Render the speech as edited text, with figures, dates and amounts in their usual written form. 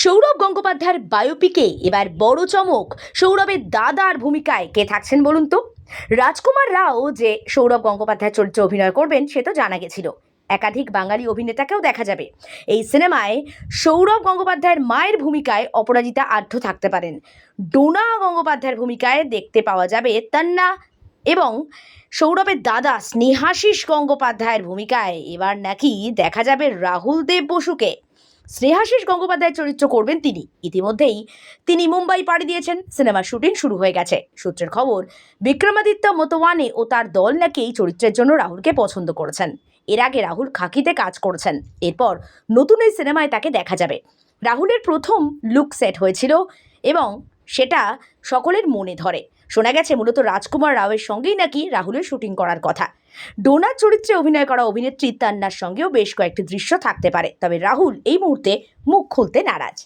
সৌরভ গঙ্গোপাধ্যায়ের বায়োপিকে এবার বড় চমক। সৌরভের দাদার ভূমিকায় কে থাকছেন বলুন তো? রাজকুমার রাও যে সৌরভ গঙ্গোপাধ্যায়ের চরিত্রে অভিনয় করবেন সে তো জানা গেছিল। একাধিক বাঙালি অভিনেতাকেও দেখা যাবে এই সিনেমায়। সৌরভ গঙ্গোপাধ্যায়ের মায়ের ভূমিকায় অপরাজিতা আঢ্য থাকতে পারেন। ডোনা গঙ্গোপাধ্যায়ের ভূমিকায় দেখতে পাওয়া যাবে তন্না, এবং সৌরভের দাদা স্নেহাশিস গঙ্গোপাধ্যায়ের ভূমিকায় এবার নাকি দেখা যাবে রাহুল দেব বসুকে। স্নেহাশিস গঙ্গোপাধ্যায়ের চরিত্র করবেন তিনি। ইতিমধ্যেই তিনি মুম্বাই পাড়ি দিয়েছেন, সিনেমার শুটিং শুরু হয়ে গেছে। সূত্রের খবর, বিক্রমাদিত্য মোতওয়ানে ও তার দল নাকি এই চরিত্রের জন্য রাহুলকে পছন্দ করেছেন। এর আগে রাহুল খাকিতে কাজ করেছেন, এরপর নতুন এই সিনেমায় তাকে দেখা যাবে। রাহুলের প্রথম লুক সেট হয়েছিল এবং সেটা সকলের মনে ধরে। শোনা গেছে মূলত রাজকুমার রাওয়ের সঙ্গেই নাকি রাহুলের শুটিং করার কথা। ডোনার চরিত্রে অভিনয় করা অভিনেত্রী তান্নার সঙ্গেও বেশ কয়েকটি দৃশ্য থাকতে পারে, তবে রাহুল এই মুহূর্তে মুখ খুলতে নারাজ।